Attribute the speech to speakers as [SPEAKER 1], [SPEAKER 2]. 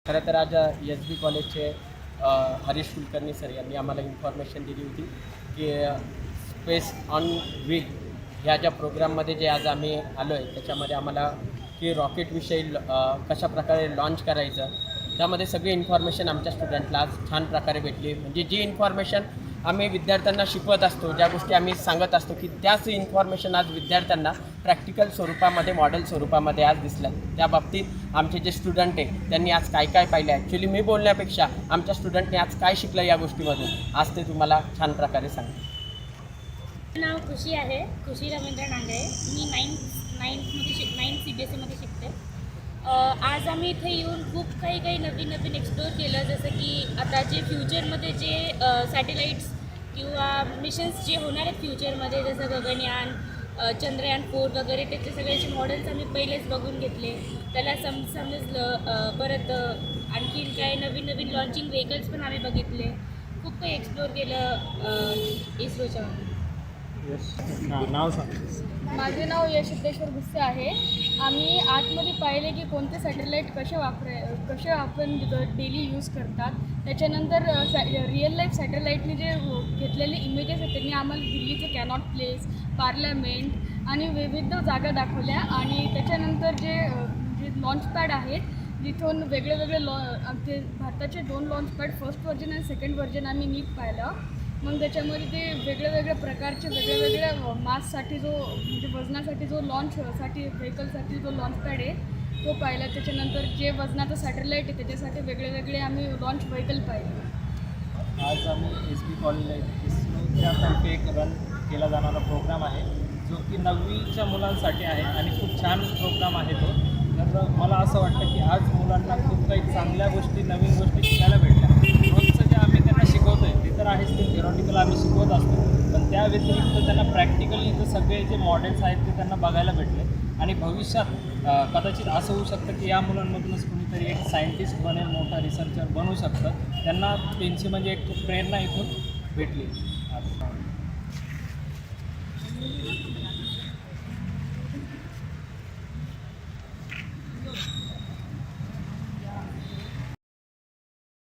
[SPEAKER 1] खरं तर आज एस बी कॉलेजचे हरीश कुलकर्णी सर यांनी आम्हाला इन्फॉर्मेशन दिली होती की स्पेस ऑन व्हील ह्या ज्या प्रोग्राममध्ये जे आज आम्ही आलो आहे त्याच्यामध्ये आम्हाला की रॉकेटविषयी कशा प्रकारे लॉन्च करायचं त्यामध्ये सगळी इन्फॉर्मेशन आमच्या स्टुडंटला आज छान प्रकारे भेटली. म्हणजे जी इन्फॉर्मेशन आम्ही विद्यार्थ्यांना शिकवत असतो, ज्या गोष्टी आम्ही सांगत असतो की त्याच इन्फॉर्मेशन आज विद्यार्थ्यांना प्रॅक्टिकल स्वरूपामध्ये मॉडेल स्वरूपामध्ये आज दिसल्या. त्या बाबतीत आमचे जे स्टुडंट आहे त्यांनी आज काय काय पाहिलं, ॲक्च्युली मी बोलण्यापेक्षा आमच्या स्टुडंटने आज काय शिकलं या गोष्टीमधून आज ते तुम्हाला छान प्रकारे सांगते.
[SPEAKER 2] नाव खुशी आहे, खुशी रवींद्र नांगरे. मी नाईन्थ CBSEमध्ये शिकते. आज आम्ही इथे येऊन खूप काही नवीन एक्सप्लोर केलं. जसं की आता जे फ्युचरमध्ये जे सॅटेलाईट्स किंवा मिशन्स जे होणार आहेत फ्युचरमध्ये, जसं गगनयान, चंद्रयान 4 वगैरे, त्याचे सगळ्याचे मॉडेल्स आम्ही पहिलेच बघून घेतले. त्याला समजलं. परत आणखीन काय नवीन लॉन्चिंग व्हेकल्स पण आम्ही बघितले. खूप काही एक्सप्लोर केलं इस्रोच्या.
[SPEAKER 3] नाव सांग.
[SPEAKER 4] माझे नाव यशसिद्धेश्वर गुस्से आहे. आम्ही आतमध्ये पाहिले की कोणते सॅटेलाईट कसे आपण डेली यूज करतात. त्याच्यानंतर रिअल लाईफ सॅटेलाईटने जे घेतलेले इमेजेस आहेत त्यांनी आम्हाला दिल्लीचे कॅनॉट प्लेस, पार्लमेंट आणि विविध जागा दाखवल्या. आणि त्याच्यानंतर जे लॉन्च पॅड आहेत जिथून वेगळे आमचे भारताचे 2 लॉन्च पॅड, फर्स्ट व्हर्जन आणि सेकंड व्हर्जन आम्ही नीट पाहिलं. मग त्याच्यामध्ये ते वेगळ्या प्रकारचे वेगळ्या माससाठी म्हणजे वजनासाठी लॉन्चसाठी व्हेकलसाठी लॉन्च पॅड आहे तो पाहिला. त्याच्यानंतर जे वजनाचं सॅटेलाईट आहे त्याच्यासाठी वेगळे आम्ही लॉन्च व्हेकल पाहिले.
[SPEAKER 3] आज आम्ही SB कॉलेज इस्रोच्या तर्फे एक रन केला जाणारा प्रोग्राम आहे जो की 9वीच्या मुलांसाठी आहे आणि खूप छान प्रोग्राम आहे तो. तर मला असं वाटतं की आज मुलांना खूप काही चांगल्या गोष्टी, नवीन गोष्टी शिकायला भेटल्या. रोजचं जे आम्ही त्यांना शिकवतो आहे ते तर आहेच, ते थिअरॉटिकल आम्ही शिकवत असतो, पण त्या व्यतिरिक्त त्यांना प्रॅक्टिकली इथं सगळे जे मॉडेल्स आहेत ते त्यांना बघायला भेटले. आणि भविष्यात कदाचित असं होऊ शकतं की या मुलांमधूनच कुणीतरी एक सायंटिस्ट बनेल, मोठा रिसर्चर बनू शकतं. त्यांना त्यांची म्हणजे एक प्रेरणा इथून भेटली.